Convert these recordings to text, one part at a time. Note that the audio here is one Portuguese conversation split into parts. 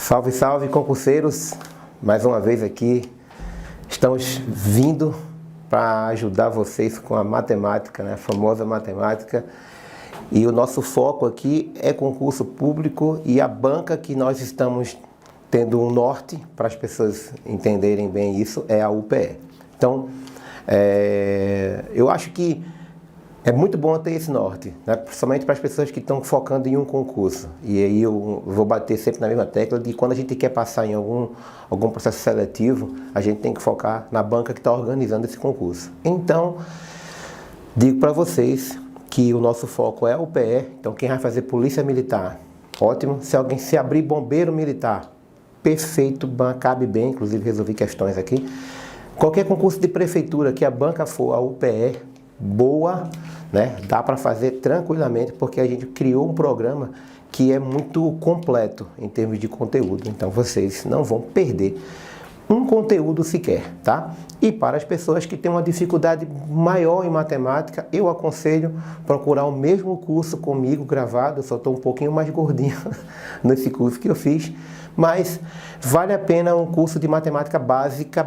Salve, salve, concurseiros! Mais uma vez aqui, estamos vindo para ajudar vocês com a matemática, né? A famosa matemática. E o nosso foco aqui é concurso público e a banca que nós estamos tendo um norte, para as pessoas entenderem bem isso, é a UPE. Então, eu acho que é muito bom ter esse norte, né? Principalmente para as pessoas que estão focando em um concurso. E aí eu vou bater sempre na mesma tecla de quando a gente quer passar em algum processo seletivo, a gente tem que focar na banca que está organizando esse concurso. Então, digo para vocês que o nosso foco é a UPE, então quem vai fazer polícia militar, ótimo. Se alguém se abrir bombeiro militar, perfeito, cabe bem, inclusive resolvi questões aqui. Qualquer concurso de prefeitura que a banca for a UPE, boa, né? Dá para fazer tranquilamente, porque a gente criou um programa que é muito completo em termos de conteúdo. Então vocês não vão perder um conteúdo sequer, tá? E para as pessoas que têm uma dificuldade maior em matemática, eu aconselho procurar o mesmo curso comigo gravado. Eu só estou um pouquinho mais gordinho nesse curso que eu fiz, mas vale a pena um curso de matemática básica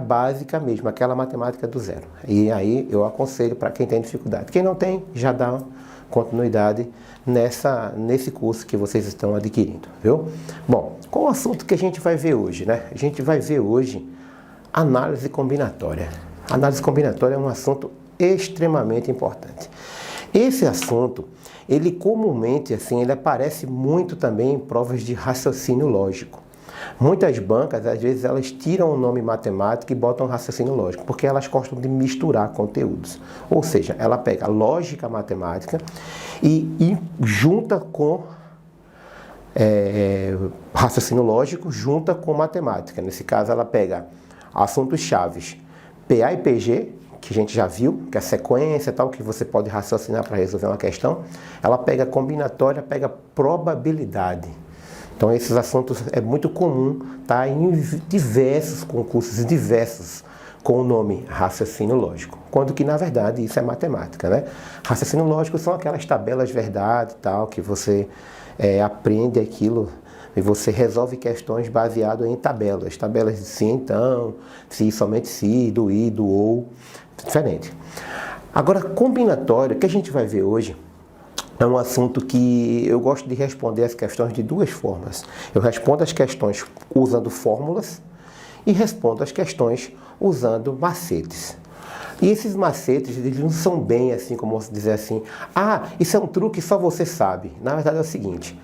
mesmo, aquela matemática do zero. E aí eu aconselho para quem tem dificuldade. Quem não tem, já dá continuidade nesse curso que vocês estão adquirindo, viu? Bom, qual o assunto que a gente vai ver hoje, né? A gente vai ver hoje análise combinatória. Análise combinatória é um assunto extremamente importante. Esse assunto, ele comumente, assim, ele aparece muito também em provas de raciocínio lógico. Muitas bancas, às vezes, elas tiram o nome matemática e botam raciocínio lógico, porque elas gostam de misturar conteúdos. Ou seja, ela pega lógica matemática e junta com raciocínio lógico, junta com matemática. Nesse caso, ela pega assuntos chaves PA e PG, que a gente já viu, que é a sequência tal, que você pode raciocinar para resolver uma questão. Ela pega combinatória, pega probabilidade. Então esses assuntos é muito comum, tá, em diversos concursos, diversos, com o nome raciocínio lógico. Quando que na verdade isso é matemática, né? Raciocínio lógico são aquelas tabelas verdade tal, que você aprende aquilo e você resolve questões baseado em tabelas. Tabelas de sim, então, se, somente se, do i, do ou, diferente. Agora, combinatório, que a gente vai ver hoje, é um assunto que eu gosto de responder as questões de duas formas. Eu respondo as questões usando fórmulas e respondo as questões usando macetes. E esses macetes, eles não são bem assim, como você dizer assim, ah, isso é um truque, só você sabe. Na verdade é o seguinte,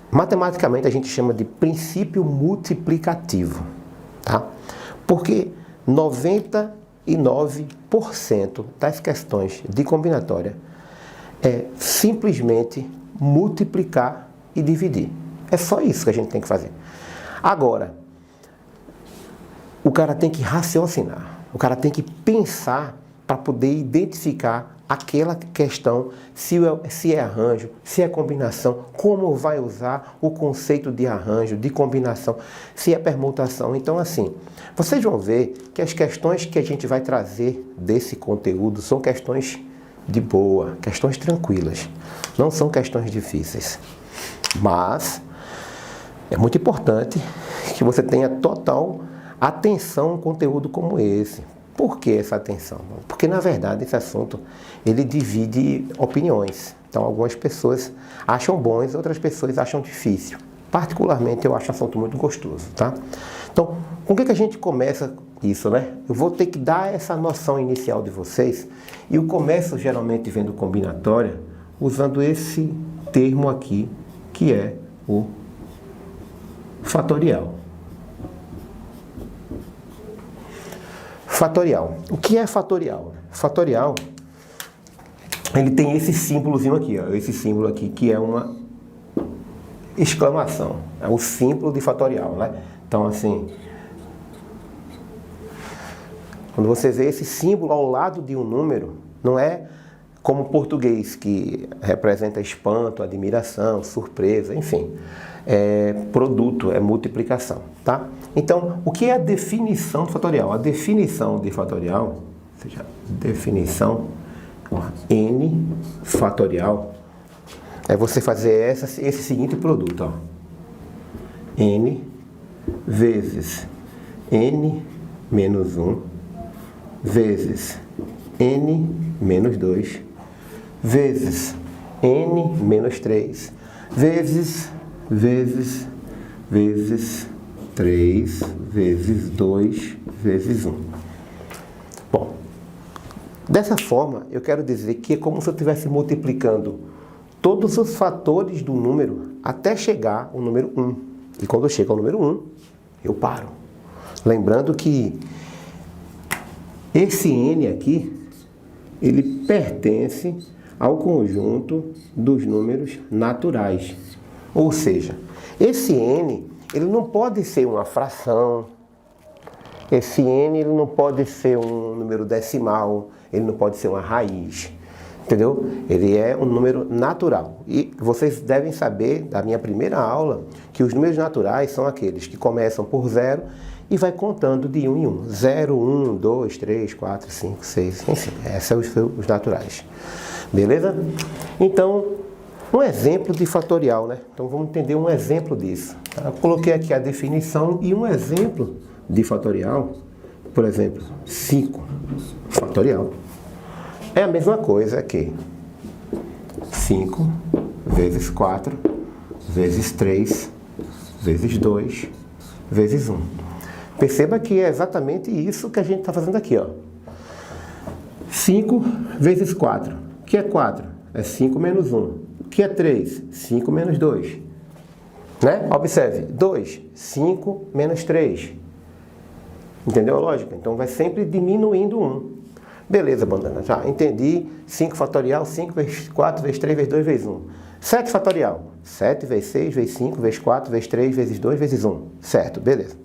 matematicamente a gente chama de princípio multiplicativo, tá? Porque 99% das questões de combinatória é simplesmente multiplicar e dividir. É só isso que a gente tem que fazer. Agora, o cara tem que raciocinar, o cara tem que pensar para poder identificar aquela questão, se é arranjo, se é combinação, como vai usar o conceito de arranjo, de combinação, se é permutação. Então, assim, vocês vão ver que as questões que a gente vai trazer desse conteúdo são questões de boa, questões tranquilas, não são questões difíceis. Mas é muito importante que você tenha total atenção a um conteúdo como esse. Por que essa atenção? Porque, na verdade, esse assunto, ele divide opiniões. Então, algumas pessoas acham bons, outras pessoas acham difícil. Particularmente, eu acho um assunto muito gostoso, tá? Então, com o que a gente começa isso, né? Eu vou ter que dar essa noção inicial de vocês, e eu começo geralmente vendo combinatória usando esse termo aqui, que é o fatorial. Fatorial. O que é fatorial? Fatorial, ele tem esse símbolozinho aqui, ó, esse símbolo aqui, que é uma exclamação. É o símbolo de fatorial, né? Então, assim, quando você vê esse símbolo ao lado de um número, não é como o português, que representa espanto, admiração, surpresa, enfim. É produto, é multiplicação, tá? Então, o que é a definição de fatorial? A definição de fatorial, ou seja, definição n fatorial, é você fazer esse seguinte produto, ó. n vezes n menos 1 vezes n menos 2 vezes n menos 3 vezes 3 vezes 2 vezes 1. Bom, dessa forma eu quero dizer que é como se eu estivesse multiplicando todos os fatores do número até chegar ao número 1. E quando eu chego ao número 1, eu paro. Lembrando que esse n aqui, ele pertence ao conjunto dos números naturais. Ou seja, esse n, ele não pode ser uma fração, esse n ele não pode ser um número decimal, ele não pode ser uma raiz, entendeu? Ele é um número natural. E vocês devem saber, da minha primeira aula, que os números naturais são aqueles que começam por 0 e vai contando de 1 em 1. 0, 1, 2, 3, 4, 5, 6, enfim, esses são os naturais. Beleza? Então, um exemplo de fatorial, né? Então vamos entender um exemplo disso. Eu coloquei aqui a definição e um exemplo de fatorial, por exemplo, 5 fatorial. É a mesma coisa que 5 vezes 4 vezes 3 vezes 2 vezes 1. Perceba que é exatamente isso que a gente está fazendo aqui, ó. 5 vezes 4. O que é 4? É 5 menos 1. O que é 3? 5 menos 2. Né? Observe, 2, 5 menos 3. Entendeu a lógica? Então vai sempre diminuindo 1. Beleza, bandana, já entendi. 5 fatorial, 5 vezes 4 vezes 3 vezes 2 vezes 1. 7 fatorial, 7 vezes 6 vezes 5 vezes 4 vezes 3 vezes 2 vezes 1. Certo, beleza.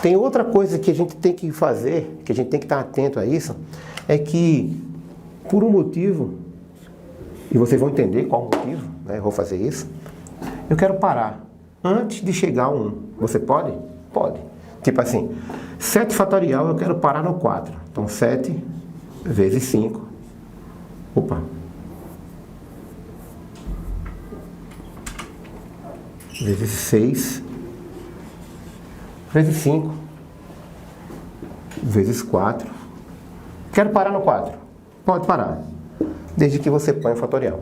Tem outra coisa que a gente tem que fazer, que a gente tem que estar atento a isso, é que, por um motivo, e vocês vão entender qual o motivo, né, eu vou fazer isso, eu quero parar antes de chegar a 1. Você pode? Pode. Tipo assim, 7 fatorial eu quero parar no 4. Então 7 vezes 5. Opa. Vezes 6. Vezes 5. Vezes 4. Quero parar no 4. Pode parar. Desde que você ponha o fatorial.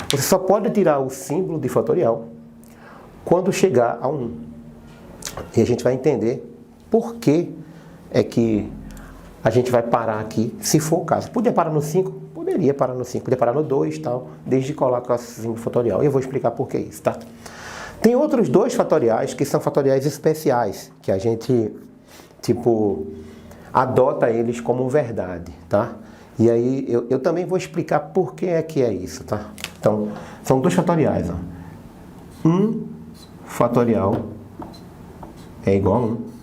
Você só pode tirar o símbolo de fatorial quando chegar a 1. E a gente vai entender por que é que a gente vai parar aqui, se for o caso. Podia parar no 5? Poderia parar no 5. Podia parar no 2 e tal, desde que colocar o símbolo fatorial. E eu vou explicar por que isso, tá? Tem outros 2 fatoriais que são fatoriais especiais, que a gente, tipo, adota eles como verdade, tá? E aí eu também vou explicar por que é isso, tá? Então, são 2 fatoriais, ó. 1 fatorial é igual a 1.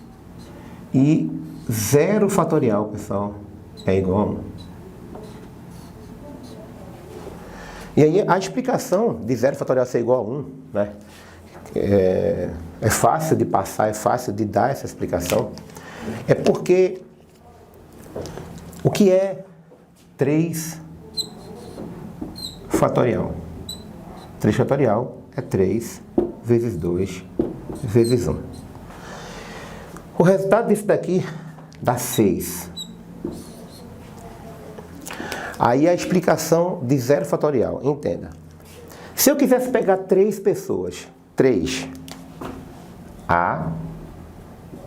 E 0 fatorial, pessoal, é igual a 1. E aí a explicação de 0 fatorial ser igual a 1, né? É fácil de passar, é fácil de dar essa explicação. É porque o que é 3 fatorial? 3 fatorial é 3 vezes 2 vezes 1. O resultado disso daqui dá 6. Aí a explicação de 0 fatorial, entenda. Se eu quisesse pegar 3 pessoas, 3, A,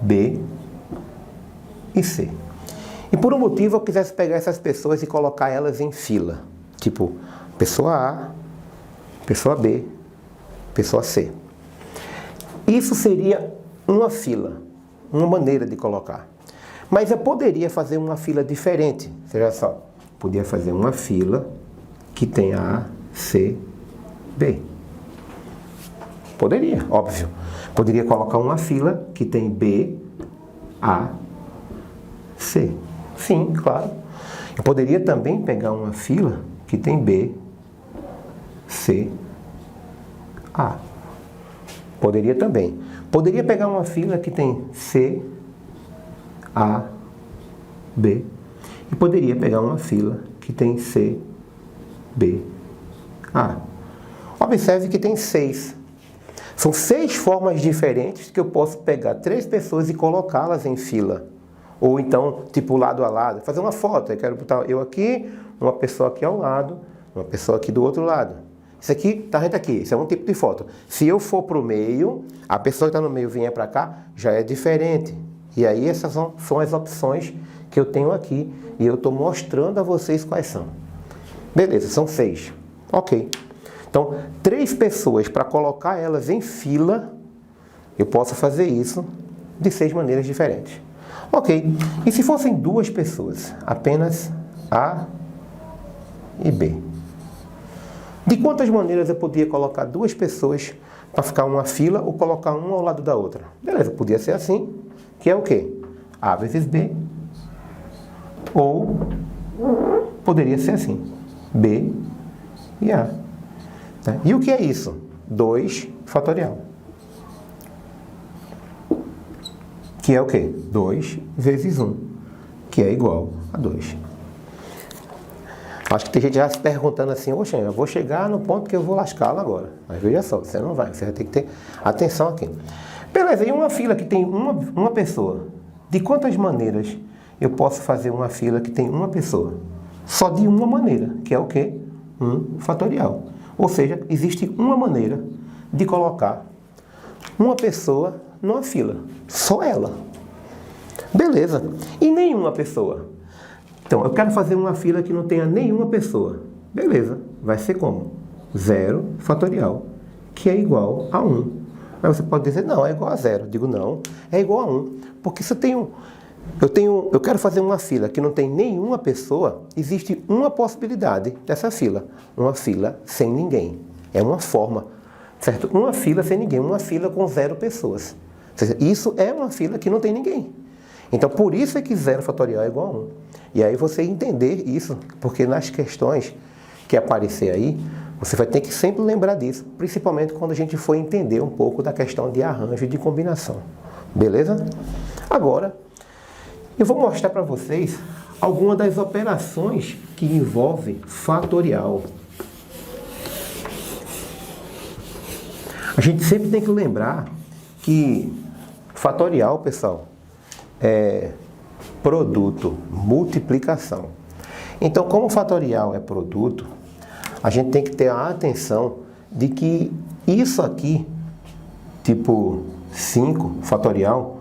B e C. E por um motivo eu quisesse pegar essas pessoas e colocar elas em fila. Tipo, pessoa A, pessoa B, pessoa C. Isso seria uma fila, uma maneira de colocar. Mas eu poderia fazer uma fila diferente. Veja só, podia fazer uma fila que tem A, C, B. Poderia, óbvio. Poderia colocar uma fila que tem B, A, C. Sim, claro. Eu poderia também pegar uma fila que tem B, C, A. Poderia também. Poderia pegar uma fila que tem C, A, B. E poderia pegar uma fila que tem C, B, A. Observe que tem 6. São 6 formas diferentes que eu posso pegar 3 pessoas e colocá-las em fila. Ou então, tipo, lado a lado. Fazer uma foto. Eu quero botar eu aqui, uma pessoa aqui ao lado, uma pessoa aqui do outro lado. Isso aqui, tá, a gente aqui. Isso é um tipo de foto. Se eu for para o meio, a pessoa que está no meio vier para cá, já é diferente. E aí essas são as opções que eu tenho aqui. E eu estou mostrando a vocês quais são. Beleza, são 6. Ok. Então, 3 pessoas para colocar elas em fila, eu posso fazer isso de 6 maneiras diferentes. Ok. E se fossem 2 pessoas? Apenas A e B. De quantas maneiras eu podia colocar 2 pessoas para ficar uma fila ou colocar uma ao lado da outra? Beleza, podia ser assim, que é o quê? A vezes B. Ou poderia ser assim, B e A. Tá? E o que é isso? 2 fatorial. Que é o quê? 2 vezes 1, que é igual a 2. Acho que tem gente já se perguntando assim, oxe, eu vou chegar no ponto que eu vou lascá-lo agora. Mas veja só, você não vai, você vai ter que ter atenção aqui. Beleza, e uma fila que tem uma pessoa, de quantas maneiras eu posso fazer uma fila que tem uma pessoa? Só de uma maneira, que é o quê? 1 fatorial. Ou seja, existe uma maneira de colocar uma pessoa numa fila. Só ela. Beleza. E nenhuma pessoa. Então, eu quero fazer uma fila que não tenha nenhuma pessoa. Beleza. Vai ser como? 0 fatorial, que é igual a 1. Aí você pode dizer, não, é igual a 0. Eu digo, não, é igual a 1. Porque se eu quero fazer uma fila que não tem nenhuma pessoa, existe uma possibilidade dessa fila. Uma fila sem ninguém. É uma forma, certo? Uma fila sem ninguém, uma fila com 0 pessoas. Ou seja, isso é uma fila que não tem ninguém. Então, por isso é que 0 fatorial é igual a 1. E aí você entender isso, porque nas questões que aparecer aí, você vai ter que sempre lembrar disso, principalmente quando a gente for entender um pouco da questão de arranjo e de combinação. Beleza? Agora, eu vou mostrar para vocês algumas das operações que envolvem fatorial. A gente sempre tem que lembrar que fatorial, pessoal, é produto, multiplicação. Então, como fatorial é produto, a gente tem que ter a atenção de que isso aqui, tipo 5 fatorial,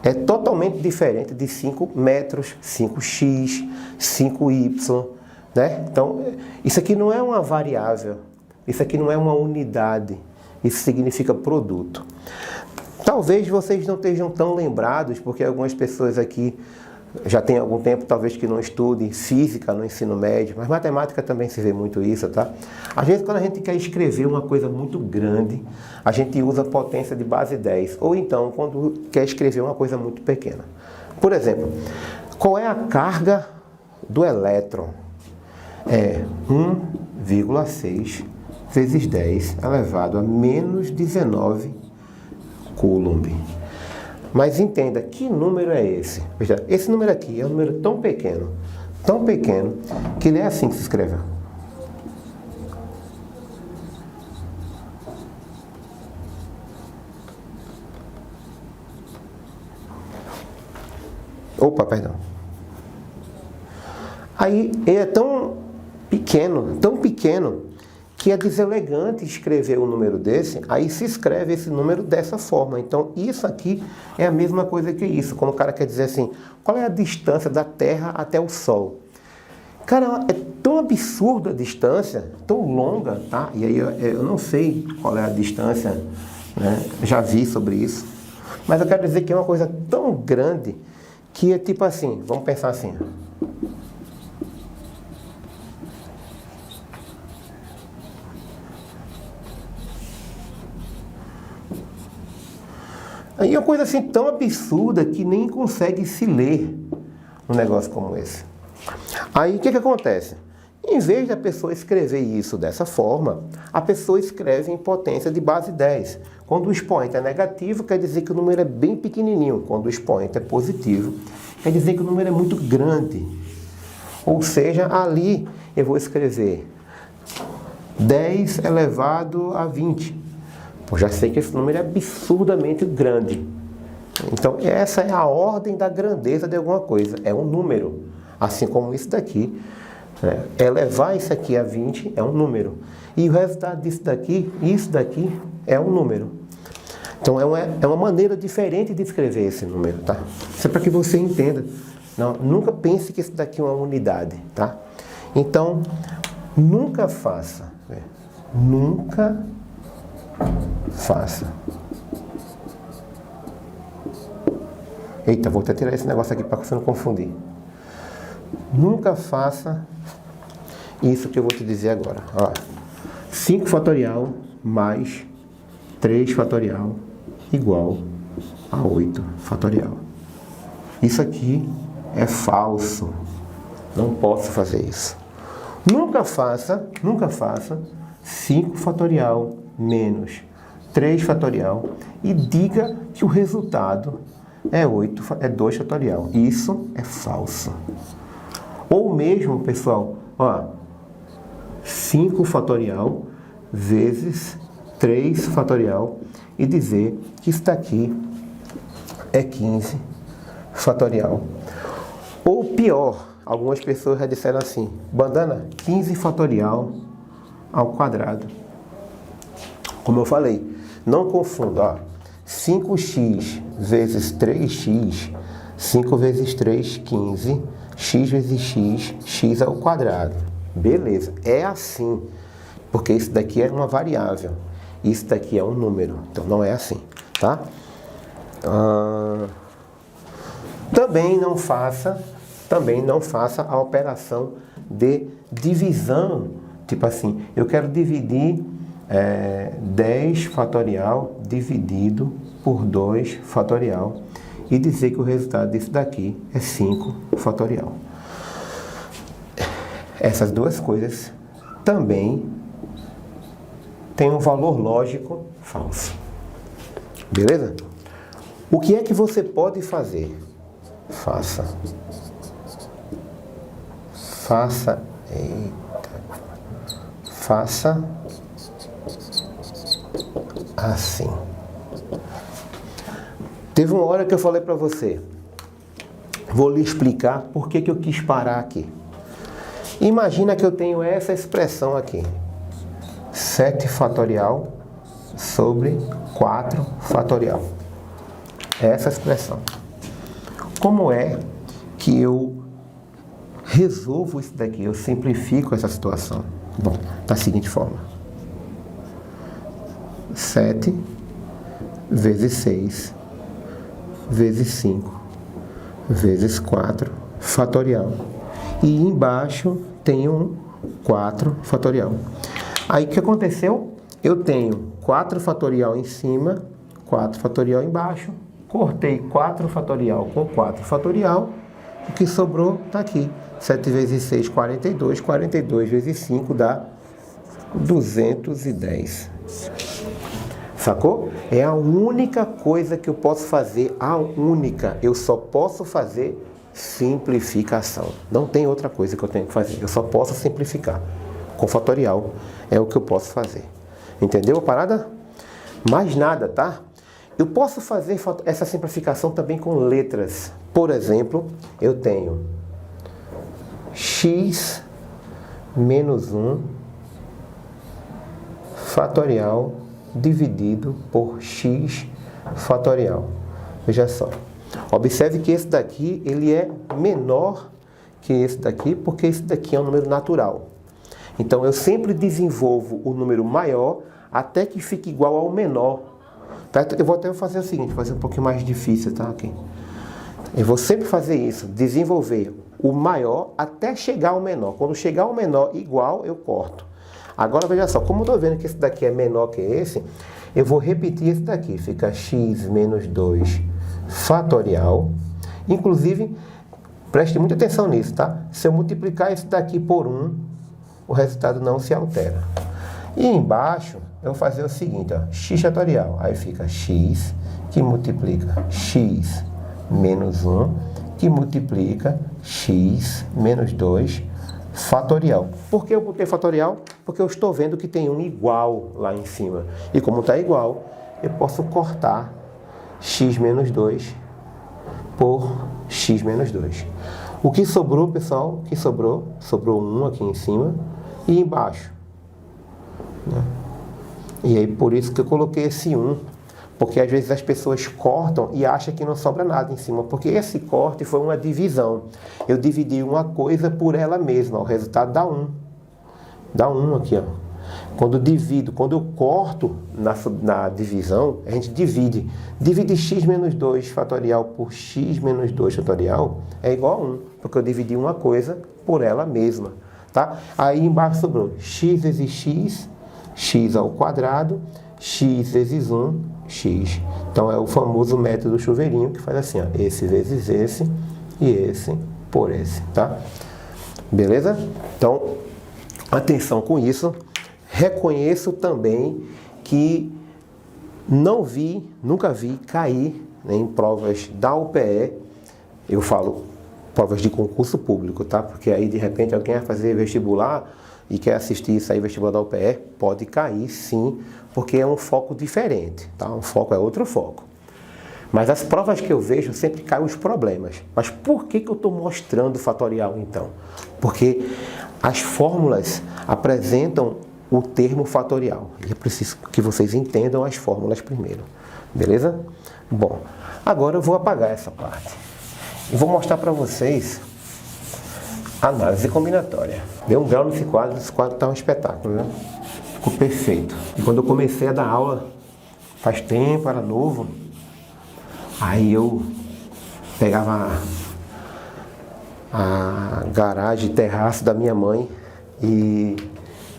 é totalmente diferente de 5 metros, 5x, 5y, né? Então, isso aqui não é uma variável, isso aqui não é uma unidade, isso significa produto. Talvez vocês não estejam tão lembrados, porque algumas pessoas aqui já têm algum tempo, talvez que não estudem física no ensino médio, mas matemática também se vê muito isso, tá? Às vezes, quando a gente quer escrever uma coisa muito grande, a gente usa potência de base 10, ou então, quando quer escrever uma coisa muito pequena. Por exemplo, qual é a carga do elétron? É 1,6 vezes 10 elevado a menos 19 Coulomb. Mas entenda, que número é esse? Veja, esse número aqui é um número tão pequeno, que ele é assim que se escreve. Opa, perdão. Aí ele é tão pequeno, que é deselegante escrever um número desse, aí se escreve esse número dessa forma. Então, isso aqui é a mesma coisa que isso. Quando o cara quer dizer assim, qual é a distância da Terra até o Sol? Cara, é tão absurda a distância, tão longa, tá? E aí eu não sei qual é a distância, né? Já vi sobre isso. Mas eu quero dizer que é uma coisa tão grande que é tipo assim, vamos pensar assim. Aí é uma coisa assim tão absurda que nem consegue se ler um negócio como esse. Aí o que acontece? Em vez da pessoa escrever isso dessa forma, a pessoa escreve em potência de base 10. Quando o expoente é negativo, quer dizer que o número é bem pequenininho. Quando o expoente é positivo, quer dizer que o número é muito grande. Ou seja, ali eu vou escrever 10 elevado a 20. Eu já sei que esse número é absurdamente grande. Então, essa é a ordem da grandeza de alguma coisa. É um número. Assim como isso daqui. Elevar isso aqui a 20 é um número. E o resultado disso daqui, isso daqui, é um número. Então, é uma maneira diferente de escrever esse número, tá? Isso é para que você entenda. Não, nunca pense que isso daqui é uma unidade, tá? Então, nunca faça. Nunca faça. Eita, vou até tirar esse negócio aqui para você não confundir. Nunca faça isso que eu vou te dizer agora. Ó, 5 fatorial mais 3 fatorial igual a 8 fatorial. Isso aqui é falso. Não posso fazer isso. Nunca faça 5 fatorial menos 3 fatorial e diga que o resultado é 2 fatorial. Isso é falso. Ou mesmo, pessoal, ó, 5 fatorial vezes 3 fatorial e dizer que isso daqui é 15 fatorial. Ou pior, algumas pessoas já disseram assim: Bandana, 15 fatorial ao quadrado. Como eu falei, não confunda, ó, 5x vezes 3x, 5 vezes 3, 15, x vezes x ao quadrado. Beleza, é assim, porque isso daqui é uma variável, isso daqui é um número, então não é assim, tá? Também não faça a operação de divisão, tipo assim, eu quero dividir 10 fatorial dividido por 2 fatorial e dizer que o resultado disso daqui é 5 fatorial. Essas duas coisas também têm um valor lógico falso. Beleza? O que é que você pode fazer? Faça assim. Teve uma hora que eu falei para você, vou lhe explicar por que eu quis parar aqui. Imagina que eu tenho essa expressão aqui, 7 fatorial sobre 4 fatorial. Essa expressão. Como é que eu resolvo isso daqui? Eu simplifico essa situação. Bom, da seguinte forma: 7 vezes 6 vezes 5 vezes 4 fatorial. E embaixo tem um 4 fatorial. Aí o que aconteceu? Eu tenho 4 fatorial em cima, 4 fatorial embaixo. Cortei 4 fatorial com 4 fatorial. O que sobrou está aqui. 7 vezes 6, 42. 42 vezes 5 dá 210. Sacou? É a única coisa que eu posso fazer. A única. Eu só posso fazer simplificação. Não tem outra coisa que eu tenho que fazer. Eu só posso simplificar. Com fatorial é o que eu posso fazer. Entendeu a parada? Mais nada, tá? Eu posso fazer essa simplificação também com letras. Por exemplo, eu tenho x menos 1 fatorial dividido por x fatorial. Veja só. Observe que esse daqui ele é menor que esse daqui, porque esse daqui é um número natural. Então eu sempre desenvolvo o número maior até que fique igual ao menor. Tá? Eu vou até fazer o seguinte, fazer um pouquinho mais difícil, tá? Aqui. Eu vou sempre fazer isso, desenvolver o maior até chegar ao menor. Quando chegar ao menor igual, eu corto. Agora veja só, como eu estou vendo que esse daqui é menor que esse, eu vou repetir esse daqui. Fica x menos 2 fatorial. Inclusive, preste muita atenção nisso, tá? Se eu multiplicar esse daqui por 1, o resultado não se altera. E embaixo, eu vou fazer o seguinte, ó, x fatorial. Aí fica x que multiplica x menos 1, que multiplica x menos 2 fatorial. Por que eu botei fatorial? porque eu estou vendo que tem um igual lá em cima. E como está igual, eu posso cortar x menos 2 por x menos 2. O que sobrou, pessoal? O que sobrou? Sobrou 1 aqui em cima e embaixo, né? E aí por isso que eu coloquei esse 1, porque às vezes as pessoas cortam e acham que não sobra nada em cima, porque esse corte foi uma divisão. Eu dividi uma coisa por ela mesma, o resultado dá 1. Dá 1 aqui, ó. Quando eu corto na divisão, a gente divide. Divide x menos 2 fatorial por x menos 2 fatorial é igual a 1, porque eu dividi uma coisa por ela mesma, tá? Aí embaixo sobrou x vezes x, x ao quadrado, x vezes 1, x. Então é o famoso método chuveirinho que faz assim, ó, esse vezes esse e esse por esse, tá? Beleza? Então, atenção com isso. Reconheço também que nunca vi cair, né, em provas da UPE, eu falo provas de concurso público, tá? Porque aí de repente alguém vai fazer vestibular e quer assistir isso aí, vestibular da UPE, pode cair sim, porque é um foco diferente, tá? Um foco é outro foco. Mas as provas que eu vejo sempre caem os problemas. Mas por que eu estou mostrando o fatorial então? Porque as fórmulas apresentam o termo fatorial. E é preciso que vocês entendam as fórmulas primeiro. Beleza? Bom, agora eu vou apagar essa parte. E vou mostrar para vocês a análise combinatória. Deu um grau nesse quadro está um espetáculo, né? Ficou perfeito. E quando eu comecei a dar aula, faz tempo, era novo, aí eu pegava a garagem, terraço da minha mãe e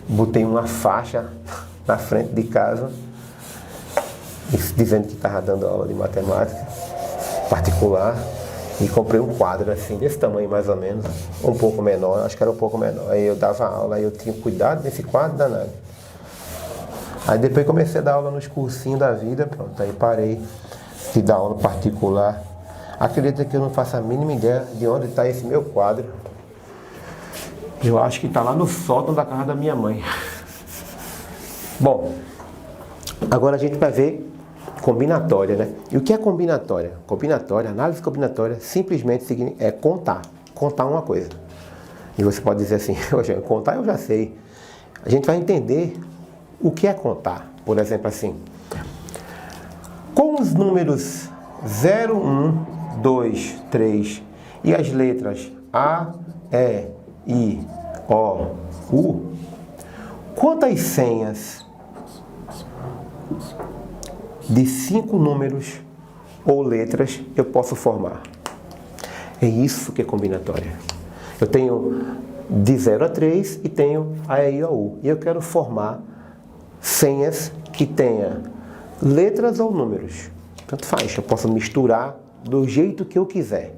botei uma faixa na frente de casa dizendo que estava dando aula de matemática particular e comprei um quadro assim, desse tamanho mais ou menos, um pouco menor, acho que era um pouco menor. Aí eu dava aula, aí eu tinha cuidado desse quadro danado. Aí depois comecei a dar aula nos cursinhos da vida, pronto, aí parei de dar aula particular. Acredita que eu não faço a mínima ideia de onde está esse meu quadro. Eu acho que está lá no sótão da casa da minha mãe. Bom, agora a gente vai ver combinatória, né? E o que é combinatória? Combinatória, análise combinatória, simplesmente é contar uma coisa. E você pode dizer assim, contar eu já sei. A gente vai entender o que é contar. Por exemplo, assim, com os números 0, 1, 2, 3 e as letras A, E, I, O, U, quantas senhas de 5 números ou letras eu posso formar? É isso que é combinatória. Eu tenho de 0 a 3 e tenho A, E, I, O, U. E eu quero formar senhas que tenha letras ou números. Tanto faz, eu posso misturar do jeito que eu quiser.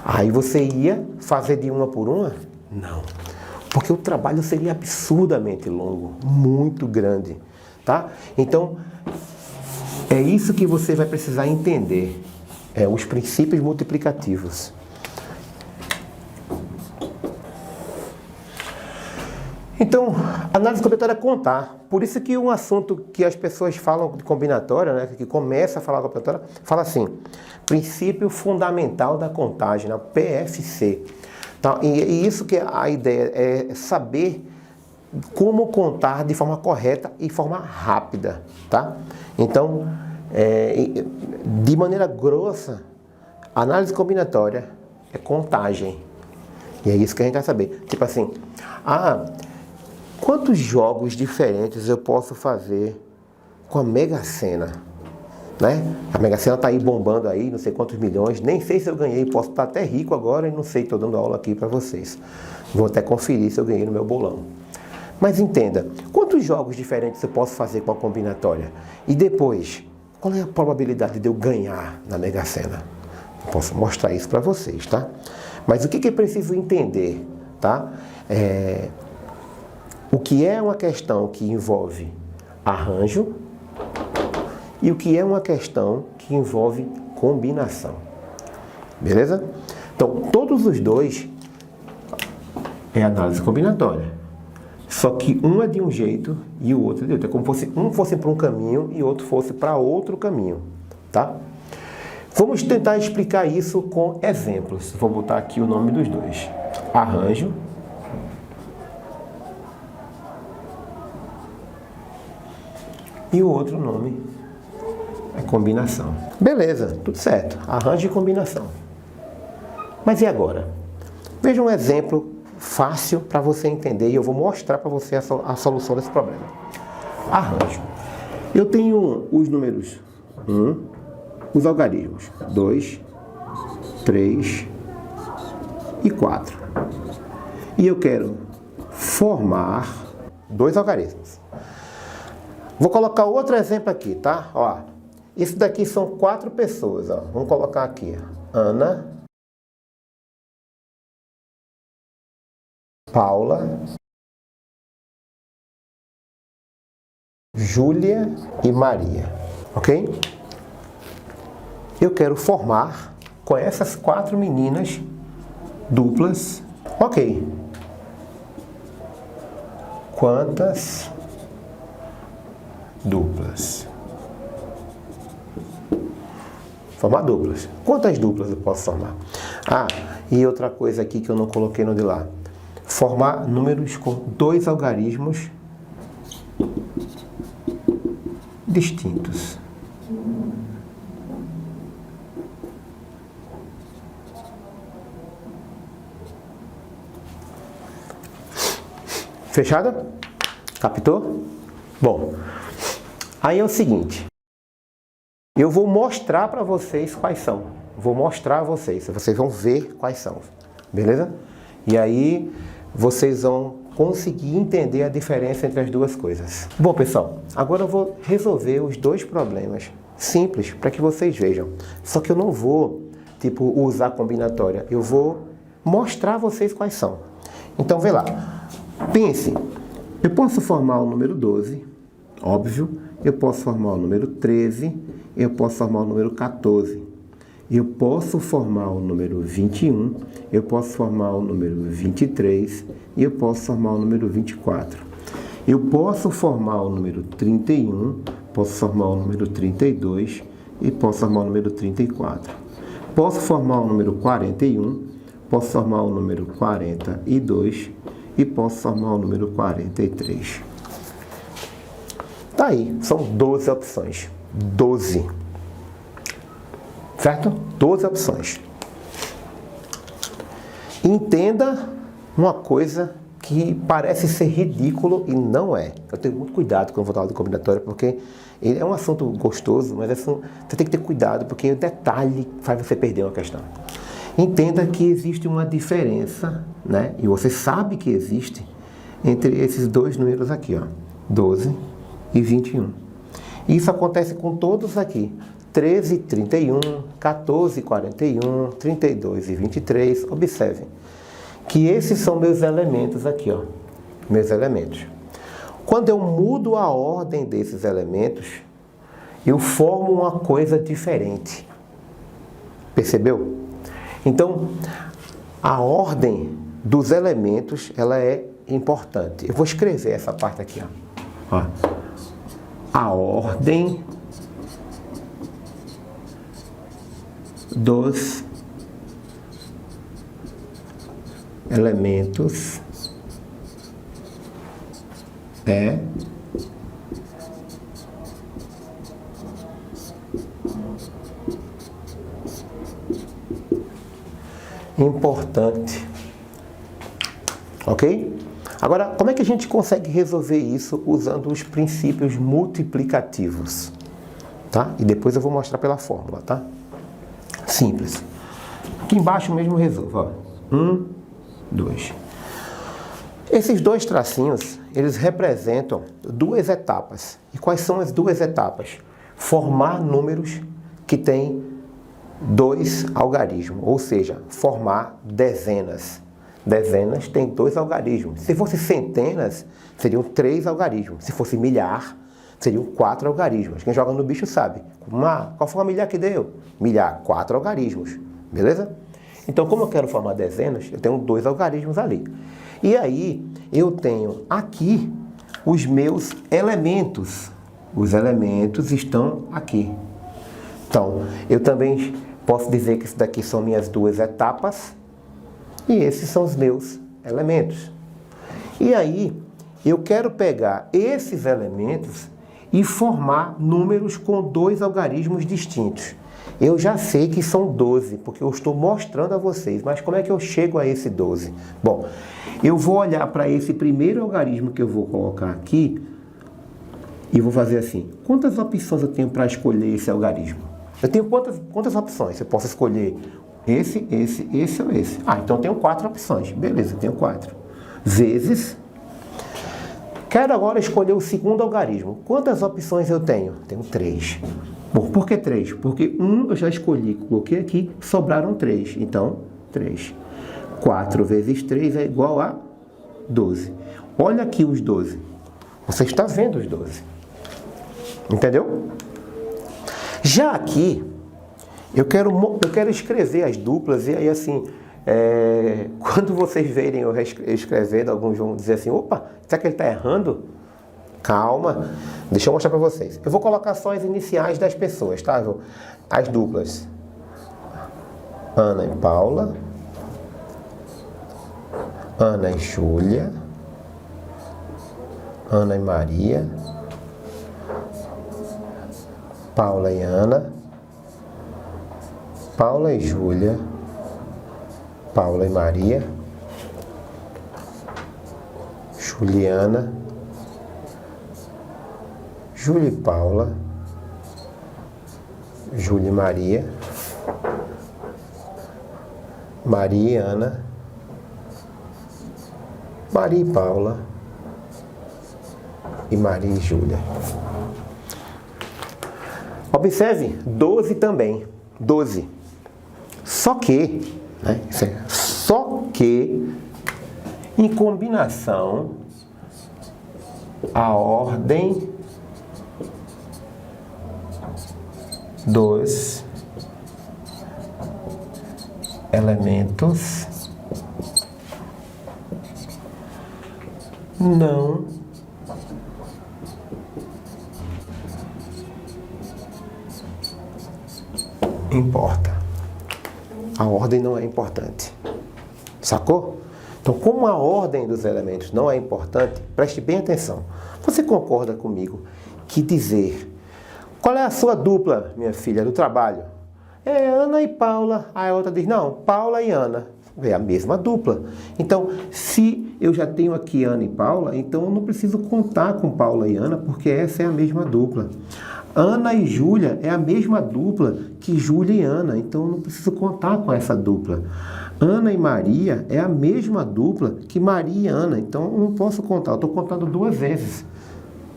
Aí você ia fazer de uma por uma? Não. Porque o trabalho seria absurdamente longo, muito grande, tá? Então, é isso que você vai precisar entender. Os princípios multiplicativos. Então, análise combinatória é contar. Por isso que um assunto que as pessoas falam de combinatória, né, que começa a falar de combinatória, fala assim, princípio fundamental da contagem, né, PFC. Então, e isso que é a ideia, é saber como contar de forma correta e forma rápida, tá? Então, de maneira grossa, análise combinatória é contagem. E é isso que a gente vai saber. Tipo assim, quantos jogos diferentes eu posso fazer com a Mega Sena? Né? A Mega Sena está aí bombando aí, não sei quantos milhões, nem sei se eu ganhei, posso estar até rico agora e não sei, estou dando aula aqui para vocês. Vou até conferir se eu ganhei no meu bolão. Mas entenda, quantos jogos diferentes eu posso fazer com a combinatória? E depois, qual é a probabilidade de eu ganhar na Mega Sena? Eu posso mostrar isso para vocês, tá? Mas o que é preciso entender, tá? O que é uma questão que envolve arranjo e o que é uma questão que envolve combinação. Beleza? Então, todos os dois é análise combinatória. Só que um é de um jeito e o outro é de outro. É como se um fosse para um caminho e outro fosse para outro caminho, tá? Vamos tentar explicar isso com exemplos. Vou botar aqui o nome dos dois. Arranjo. E o outro nome é combinação. Beleza, tudo certo. Arranjo e combinação. Mas e agora? Veja um exemplo fácil para você entender e eu vou mostrar para você a solução desse problema. Arranjo. Eu tenho os números 1, os algarismos 2, 3 e 4. E eu quero formar dois algarismos. Vou colocar outro exemplo aqui, tá? Ó, isso daqui são 4 pessoas, ó. Vamos colocar aqui. Ana, Paula, Júlia e Maria, ok? Eu quero formar com essas 4 meninas duplas, ok? Quantas duplas? Formar duplas. Quantas duplas eu posso formar? Ah, e outra coisa aqui que eu não coloquei no de lá. Formar números com 2 algarismos distintos. Fechado? Captou? Bom, aí é o seguinte. Eu vou mostrar para vocês quais são. Vou mostrar a vocês. Vocês vão ver quais são. Beleza? E aí vocês vão conseguir entender a diferença entre as duas coisas. Bom, pessoal, agora eu vou resolver os dois problemas simples para que vocês vejam. Só que eu não vou, usar combinatória. Eu vou mostrar a vocês quais são. Então, vê lá. Pense. Eu posso formar o número 12, óbvio. Eu posso formar o número 13. Eu posso formar o número 14. Eu posso formar o número 21, eu posso formar o número 23 e eu posso formar o número 24. Eu posso formar o número 31, posso formar o número 32 e posso formar o número 34. Posso formar o número 41, posso formar o número 42 e posso formar o número 43. Tá aí, são 12 opções. 12. Certo? 12 opções. Entenda uma coisa que parece ser ridículo e não é. Eu tenho muito cuidado quando vou falar de combinatória, porque é um assunto gostoso, mas você tem que ter cuidado, porque o detalhe faz você perder uma questão. Entenda que existe uma diferença, né? E você sabe que existe entre esses dois números aqui, ó, 12 e 21. Isso acontece com todos aqui. 13 e 31, 14 e 41, 32 e 23. Observem que esses são meus elementos aqui, ó. Meus elementos. Quando eu mudo a ordem desses elementos, eu formo uma coisa diferente. Percebeu? Então, a ordem dos elementos, ela é importante. Eu vou escrever essa parte aqui, ó. A ordem dos elementos é importante. Ok? Agora, como é que a gente consegue resolver isso usando os princípios multiplicativos? Tá? E depois eu vou mostrar pela fórmula, tá? Simples. Aqui embaixo mesmo resolvo. 1, 2. Esses dois tracinhos, eles representam 2 etapas. E quais são as 2 etapas? Formar números que têm 2 algarismos, ou seja, formar dezenas. Dezenas tem 2 algarismos. Se fosse centenas, seriam 3 algarismos. Se fosse milhar, seriam 4 algarismos. Quem joga no bicho sabe. Qual foi a milhar que deu? Milhar, 4 algarismos. Beleza? Então, como eu quero formar dezenas, eu tenho 2 algarismos ali. E aí, eu tenho aqui os meus elementos. Os elementos estão aqui. Então, eu também posso dizer que isso daqui são minhas 2 etapas. E esses são os meus elementos. E aí, eu quero pegar esses elementos e formar números com 2 algarismos distintos. Eu já sei que são 12, porque eu estou mostrando a vocês, mas como é que eu chego a esse 12? Bom, eu vou olhar para esse primeiro algarismo que eu vou colocar aqui e vou fazer assim. Quantas opções eu tenho para escolher esse algarismo? Eu tenho quantas opções? Eu posso escolher esse ou esse. Ah, então eu tenho 4 opções. Beleza, eu tenho 4. Vezes... Quero agora escolher o segundo algarismo. Quantas opções eu tenho? Tenho 3. Bom, por que 3? Porque 1 eu já escolhi, coloquei aqui, sobraram 3. Então, 3. 4 vezes 3 é igual a 12. Olha aqui os 12. Você está vendo os 12. Entendeu? Já aqui, eu quero escrever as duplas e aí assim... quando vocês verem eu escrevendo, alguns vão dizer assim, opa, será que ele está errando? Calma, deixa eu mostrar para vocês. Eu vou colocar só as iniciais das pessoas, tá? As duplas. Ana e Paula. Ana e Júlia. Ana e Maria. Paula e Ana. Paula e Júlia. Paula e Maria, Juliana, Júlia e Paula, Júlia e Maria, Maria e Ana, Maria e Paula e Maria e Júlia. Observe, 12 também, 12. Só que... Só que, em combinação, a ordem dos elementos não importa. A ordem não é importante. Sacou? Então, como a ordem dos elementos não é importante, preste bem atenção. Você concorda comigo que dizer qual é a sua dupla, minha filha, do trabalho? É Ana e Paula. Aí a outra diz, não, Paula e Ana. É a mesma dupla. Então, se eu já tenho aqui Ana e Paula, então eu não preciso contar com Paula e Ana, porque essa é a mesma dupla. Ana e Júlia é a mesma dupla que Júlia e Ana, então eu não preciso contar com essa dupla. Ana e Maria é a mesma dupla que Maria e Ana, então eu não posso contar, eu estou contando 2 vezes,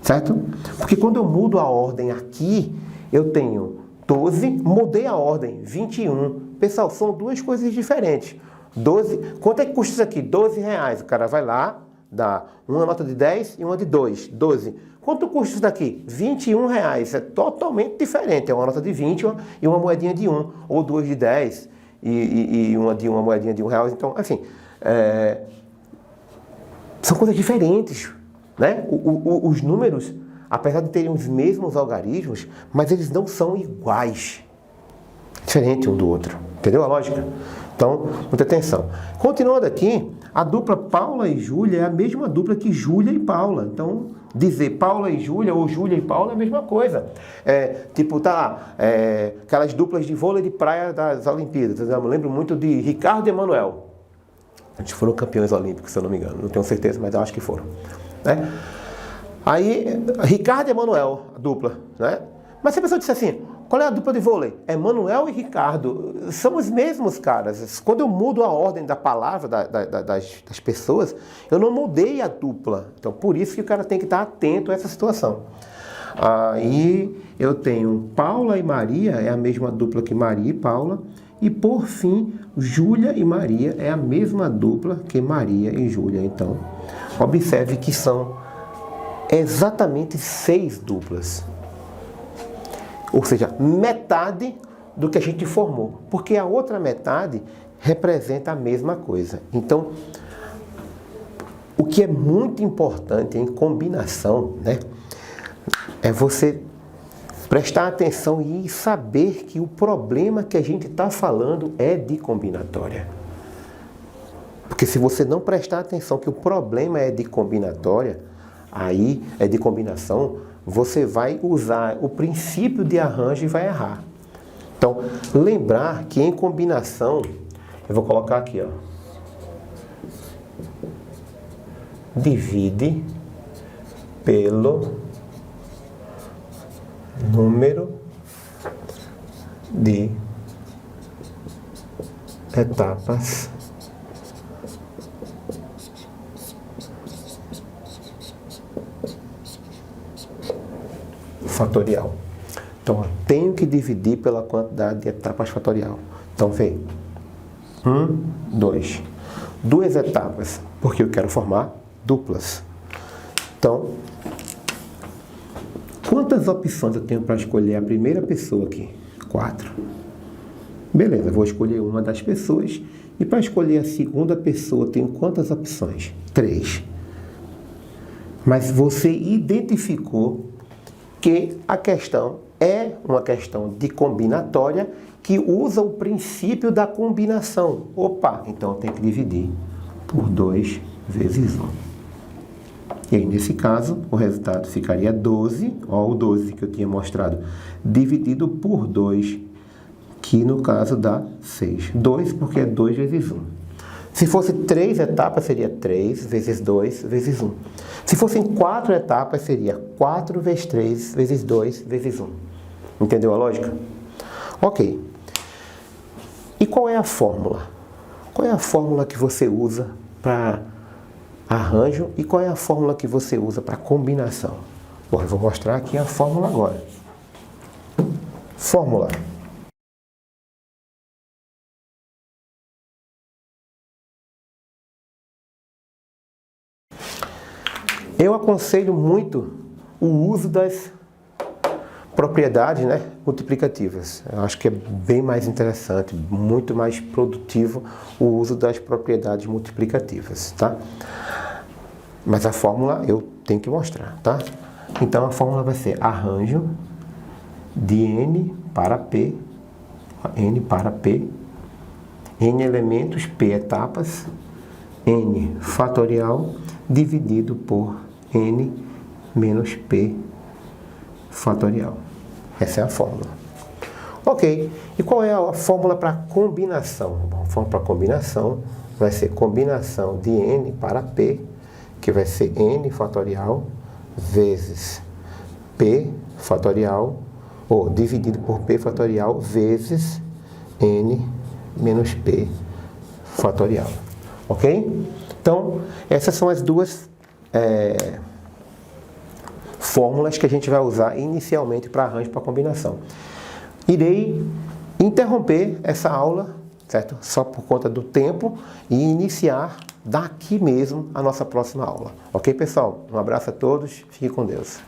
certo? Porque quando eu mudo a ordem aqui, eu tenho 12, mudei a ordem, 21. Pessoal, são 2 coisas diferentes. 12, quanto é que custa isso aqui? 12 reais. O cara vai lá, dá uma nota de 10 e uma de 2, 12. Quanto custa isso daqui? 21 reais. É totalmente diferente. É uma nota de 20 e uma moedinha de 1. Ou 2 de 10 e uma moedinha de 1 real. Então, assim, são coisas diferentes, né? Os números, apesar de terem os mesmos algarismos, mas eles não são iguais. Diferente um do outro. Entendeu a lógica? Então, muita atenção. Continuando aqui, a dupla Paula e Júlia é a mesma dupla que Júlia e Paula. Então, dizer Paula e Júlia ou Júlia e Paula é a mesma coisa. Tipo, tá lá, aquelas duplas de vôlei de praia das Olimpíadas. Eu lembro muito de Ricardo e Emanuel. Eles foram campeões olímpicos, se eu não me engano. Não tenho certeza, mas eu acho que foram. Né? Aí, Ricardo e Emanuel, a dupla. Né? Mas se a pessoa disser assim, qual é a dupla de vôlei? Emanuel e Ricardo. São os mesmos caras. Quando eu mudo a ordem da palavra das pessoas, eu não mudei a dupla. Então, por isso que o cara tem que estar atento a essa situação. Aí, eu tenho Paula e Maria, é a mesma dupla que Maria e Paula. E, por fim, Júlia e Maria é a mesma dupla que Maria e Júlia. Então, observe que são exatamente 6 duplas. Ou seja, metade do que a gente formou. Porque a outra metade representa a mesma coisa. Então, o que é muito importante em combinação, né, é você prestar atenção e saber que o problema que a gente está falando é de combinatória. Porque se você não prestar atenção que o problema é de combinatória, aí é de combinação, você vai usar o princípio de arranjo e vai errar. Então, lembrar que em combinação, eu vou colocar aqui, ó, divide pelo número de etapas fatorial. Então, eu tenho que dividir pela quantidade de etapas fatorial. Então, vem 1, 2. Duas etapas, porque eu quero formar duplas. Então, quantas opções eu tenho para escolher a primeira pessoa aqui? 4. Beleza, vou escolher uma das pessoas. E para escolher a segunda pessoa, eu tenho quantas opções? 3. Mas você identificou que a questão é uma questão de combinatória que usa o princípio da combinação. Opa, então eu tenho que dividir por 2 vezes 1. E aí, nesse caso, o resultado ficaria 12, ó, o 12 que eu tinha mostrado, dividido por 2, que no caso dá 6. 2 porque é 2 vezes 1. Se fosse 3 etapas, seria 3 vezes 2 vezes 1. Se fossem 4 etapas, seria 4 vezes 3 vezes 2 vezes 1. Entendeu a lógica? Ok. E qual é a fórmula? Qual é a fórmula que você usa para arranjo e qual é a fórmula que você usa para combinação? Bom, eu vou mostrar aqui a fórmula agora. Fórmula. Eu aconselho muito o uso das propriedades, né, multiplicativas. Eu acho que é bem mais interessante, muito mais produtivo o uso das propriedades multiplicativas, tá? Mas a fórmula eu tenho que mostrar, tá? Então a fórmula vai ser arranjo de n para p, n elementos, p etapas, n fatorial dividido por n menos p fatorial. Essa é a fórmula. Ok. E qual é a fórmula para combinação? Bom, a fórmula para combinação vai ser combinação de n para p, que vai ser n fatorial vezes p fatorial, ou dividido por p fatorial vezes n menos p fatorial. Ok? Então, essas são as duas fórmulas que a gente vai usar inicialmente para arranjo para combinação. Irei interromper essa aula, certo? Só por conta do tempo e iniciar daqui mesmo a nossa próxima aula. Ok, pessoal? Um abraço a todos, fique com Deus.